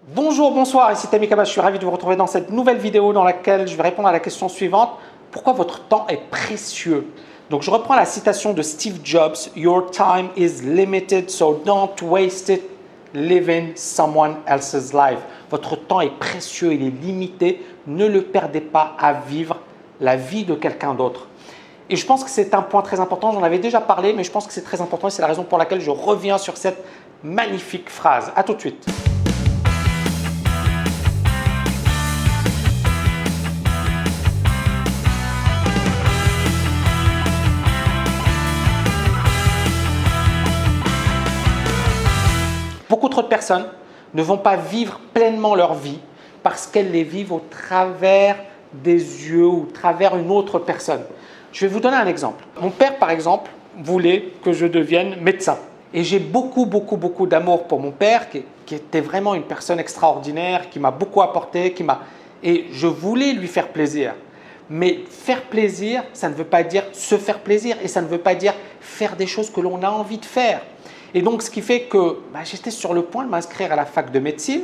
Bonjour, bonsoir, ici Tammy Kaba, je suis ravi de vous retrouver dans cette nouvelle vidéo dans laquelle je vais répondre à la question suivante. Pourquoi votre temps est précieux? Donc je reprends la citation de Steve Jobs. Your time is limited, so don't waste it living someone else's life. Votre temps est précieux, il est limité, ne le perdez pas à vivre la vie de quelqu'un d'autre. Et je pense que c'est un point très important, j'en avais déjà parlé, mais je pense que c'est très important et c'est la raison pour laquelle je reviens sur cette magnifique phrase. À tout de suite. Beaucoup trop de personnes ne vont pas vivre pleinement leur vie parce qu'elles les vivent au travers des yeux ou au travers une autre personne. Je vais vous donner un exemple. Mon père, par exemple, voulait que je devienne médecin. Et j'ai beaucoup d'amour pour mon père, qui était vraiment une personne extraordinaire, qui m'a beaucoup apporté, et je voulais lui faire plaisir. Mais faire plaisir, ça ne veut pas dire se faire plaisir et ça ne veut pas dire faire des choses que l'on a envie de faire. Et donc, ce qui fait que j'étais sur le point de m'inscrire à la fac de médecine.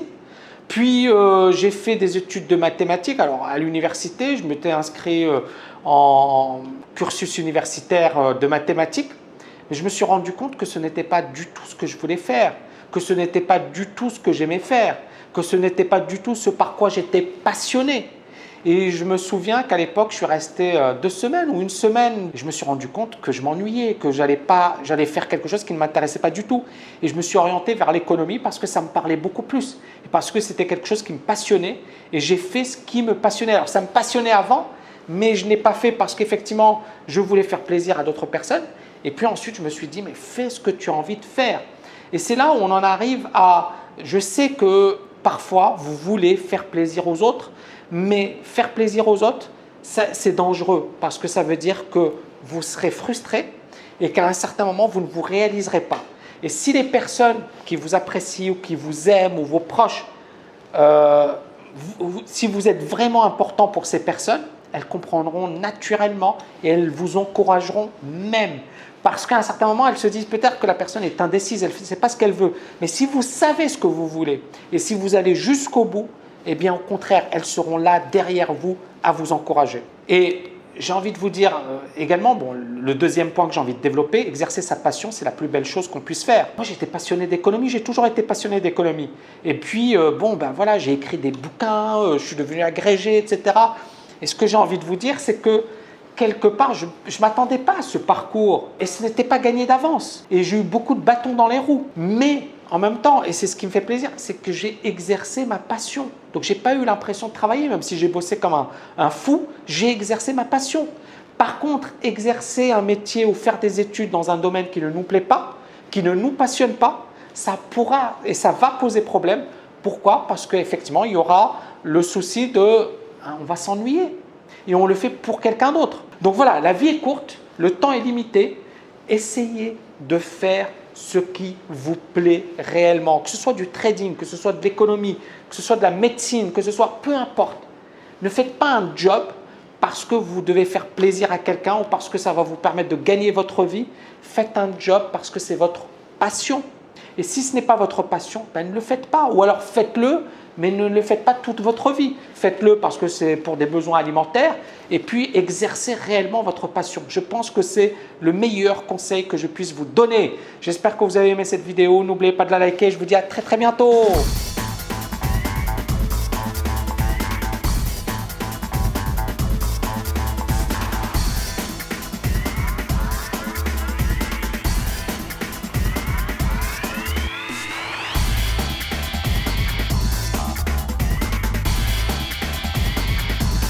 Puis, j'ai fait des études de mathématiques. Alors, à l'université, je m'étais inscrit en cursus universitaire de mathématiques. Mais je me suis rendu compte que ce n'était pas du tout ce que je voulais faire, que ce n'était pas du tout ce que j'aimais faire, que ce n'était pas du tout ce par quoi j'étais passionné. Et je me souviens qu'à l'époque, je suis resté 2 semaines ou 1 semaine. Je me suis rendu compte que je m'ennuyais, que j'allais faire quelque chose qui ne m'intéressait pas du tout. Et je me suis orienté vers l'économie parce que ça me parlait beaucoup plus. Et parce que c'était quelque chose qui me passionnait. Et j'ai fait ce qui me passionnait. Alors ça me passionnait avant, mais je n'ai pas fait parce qu'effectivement, je voulais faire plaisir à d'autres personnes. Et puis ensuite, je me suis dit, mais fais ce que tu as envie de faire. Et c'est là où on en arrive à… Je sais que parfois, vous voulez faire plaisir aux autres, mais faire plaisir aux autres, c'est dangereux parce que ça veut dire que vous serez frustré et qu'à un certain moment, vous ne vous réaliserez pas. Et si les personnes qui vous apprécient ou qui vous aiment ou vos proches, si vous êtes vraiment important pour ces personnes, elles comprendront naturellement et elles vous encourageront même. Parce qu'à un certain moment, elles se disent peut-être que la personne est indécise, elle ne sait pas ce qu'elle veut. Mais si vous savez ce que vous voulez et si vous allez jusqu'au bout, eh bien au contraire, elles seront là derrière vous à vous encourager. Et j'ai envie de vous dire également, le deuxième point que j'ai envie de développer, exercer sa passion, c'est la plus belle chose qu'on puisse faire. Moi, j'étais passionné d'économie, j'ai toujours été passionné d'économie. Et puis, voilà, j'ai écrit des bouquins, je suis devenu agrégé, etc. Et ce que j'ai envie de vous dire, c'est que quelque part, je ne m'attendais pas à ce parcours et ce n'était pas gagné d'avance. Et j'ai eu beaucoup de bâtons dans les roues. Mais en même temps, et c'est ce qui me fait plaisir, c'est que j'ai exercé ma passion. Donc, je n'ai pas eu l'impression de travailler, même si j'ai bossé comme un fou, j'ai exercé ma passion. Par contre, exercer un métier ou faire des études dans un domaine qui ne nous plaît pas, qui ne nous passionne pas, ça pourra et ça va poser problème. Pourquoi? Parce qu'effectivement, il y aura le souci de… on va s'ennuyer et on le fait pour quelqu'un d'autre. Donc voilà, la vie est courte, le temps est limité. Essayez de faire ce qui vous plaît réellement, que ce soit du trading, que ce soit de l'économie, que ce soit de la médecine, que ce soit peu importe. Ne faites pas un job parce que vous devez faire plaisir à quelqu'un ou parce que ça va vous permettre de gagner votre vie. Faites un job parce que c'est votre passion. Et si ce n'est pas votre passion, ne le faites pas. Ou alors faites-le, mais ne le faites pas toute votre vie. Faites-le parce que c'est pour des besoins alimentaires et puis exercez réellement votre passion. Je pense que c'est le meilleur conseil que je puisse vous donner. J'espère que vous avez aimé cette vidéo. N'oubliez pas de la liker. Je vous dis à très bientôt.